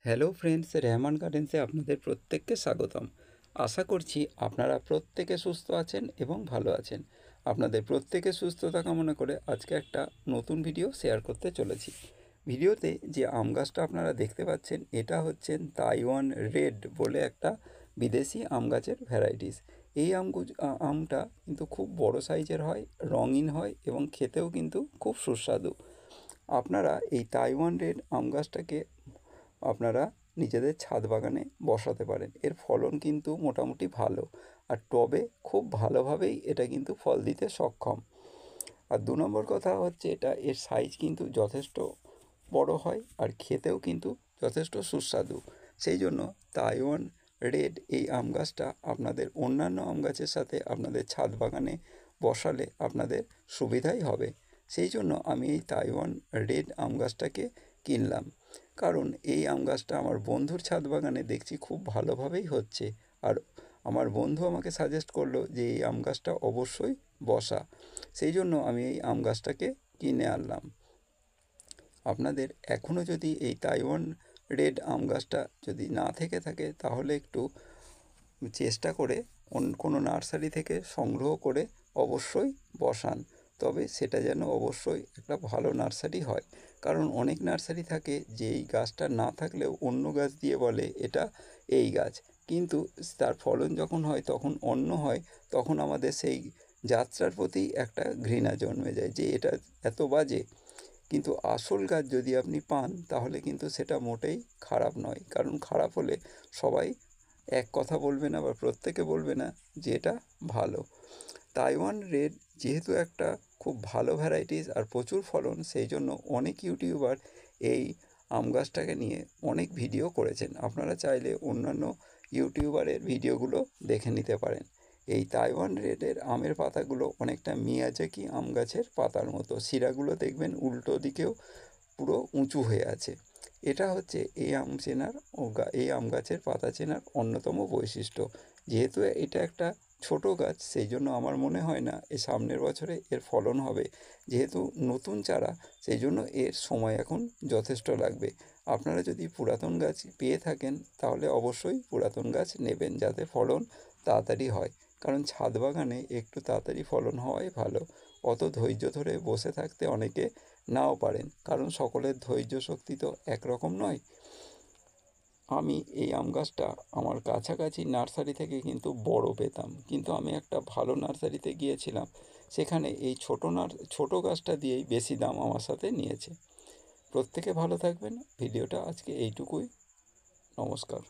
Hello friends, Rehman গার্ডেন্সে আপনাদের প্রত্যেককে স্বাগতম। আশা করছি আপনারা প্রত্যেকে সুস্থ আছেন এবং ভালো আছেন। আপনাদের প্রত্যেকের সুস্থতা কামনা করে আজকে একটা নতুন ভিডিও শেয়ার করতে চলেছি। ভিডিওতে যে আম গাছটা আপনারা দেখতে পাচ্ছেন এটা হচ্ছেন তাইওয়ান রেড বলে একটা বিদেশি আম গাছের ভ্যারাইটিস। এই আমটা কিন্তু খুব বড় সাইজের হয়, রঙিন হয় এবং খেতেও কিন্তু খুব সুস্বাদু। আপনারা এই তাইওয়ান রেড আম গাছটাকে আপনারা নিজেদের ছাদ বাগানে বসাতে পারেন। এর ফলন কিন্তু মোটামুটি ভালো, আর টবে খুব ভালোভাবেই এটা কিন্তু ফল দিতে সক্ষম। আর ২ নম্বর কথা হচ্ছে এর সাইজ কিন্তু যথেষ্ট বড় হয় আর খেতেও কিন্তু যথেষ্ট সুস্বাদু। সেই জন্য তাইওয়ান রেড এই আম গাছটা আপনাদের অন্যান্য আম গাছের সাথে আপনাদের ছাদ বাগানে বসালে আপনাদের সুবিধাই হবে। সেই জন্য আমি এই তাইওয়ান রেড আম গাছটাকে কিনলাম, কারণ এই আম গাছটা আমার বন্ধুর ছাদ বাগানে দেখছি খুব ভালোভাবেই হচ্ছে। আর আমার বন্ধু আমাকে সাজেস্ট করলো যে এই আম গাছটা অবশ্যই বসা। সেই জন্য আমি এই আম গাছটাকে কিনে আনলাম। আপনাদের এখনও যদি এই তাইওয়ান রেড আম গাছটা যদি না থেকে থাকে তাহলে একটু চেষ্টা করে কোনো নার্সারি থেকে সংগ্রহ করে অবশ্যই বসান। তবে সেটা যেন অবশ্যই একটা ভালো নার্সারি হয়, কারণ অনেক নার্সারি থাকে যে এই গাছটা না থাকলেও অন্য গাছ দিয়ে বলে এটা এই গাছ, কিন্তু তার ফলন যখন হয় তখন অন্য হয়। তখন আমাদের সেই যাত্রার প্রতি একটা ঘৃণা জন্মে যায় যে এটা এত বাজে। কিন্তু আসল গাছ যদি আপনি পান তাহলে কিন্তু সেটা মোটেই খারাপ নয়, কারণ খারাপ হলে সবাই এক কথা বলবে না বা প্রত্যেকে বলবে না যে এটা ভালো। তাইওয়ান রেড যেহেতু একটা খুব ভালো ভ্যারাইটিস আর প্রচুর ফলন, সেই জন্য অনেক ইউটিউবার এই আম গাছটাকে নিয়ে অনেক ভিডিও করেছেন। আপনারা চাইলে অন্যান্য ইউটিউবারের ভিডিওগুলো দেখে নিতে পারেন। এই তাইওয়ান রেডের আমের পাতাগুলো অনেকটা মিয়াজাকি আম গাছের পাতার মতো, শিরাগুলো দেখবেন উল্টো দিকেও পুরো উঁচু হয়ে আছে। এটা হচ্ছে এই আম চেনার এই আম গাছের পাতা চেনার অন্যতম বৈশিষ্ট্য। যেহেতু এটা একটা ছোট গাছ, সেই জন্য আমার মনে হয় না সামনের বছরে এর ফলন হবে। যেহেতু নতুন চারা, সেই জন্য এর সময় এখন যথেষ্ট লাগবে। আপনারা যদি পুরাতন গাছ পেয়ে থাকেন তাহলে অবশ্যই পুরাতন গাছ নেবেন, যাতে ফলন তাড়াতাড়ি হয়, কারণ ছাদ বাগানে একটু তাড়াতাড়ি ফলন হওয়াই ভালো। অত ধৈর্য ধরে বসে থাকতে অনেকে নাও পারেন, কারণ সকলের ধৈর্য শক্তি তো একরকম নয়। আমি এই আম গাছটা আমার কাছাকাছি নার্সারি থেকে কিন্তু বড় পেতাম, কিন্তু আমি একটা ভালো নার্সারিতে গিয়েছিলাম, সেখানে এই ছোট গাছটা দিয়েই বেশি দাম আমার সাথে নিয়েছে। প্রত্যেকে ভালো থাকবেন। ভিডিওটা আজকে এইটুকুই। নমস্কার।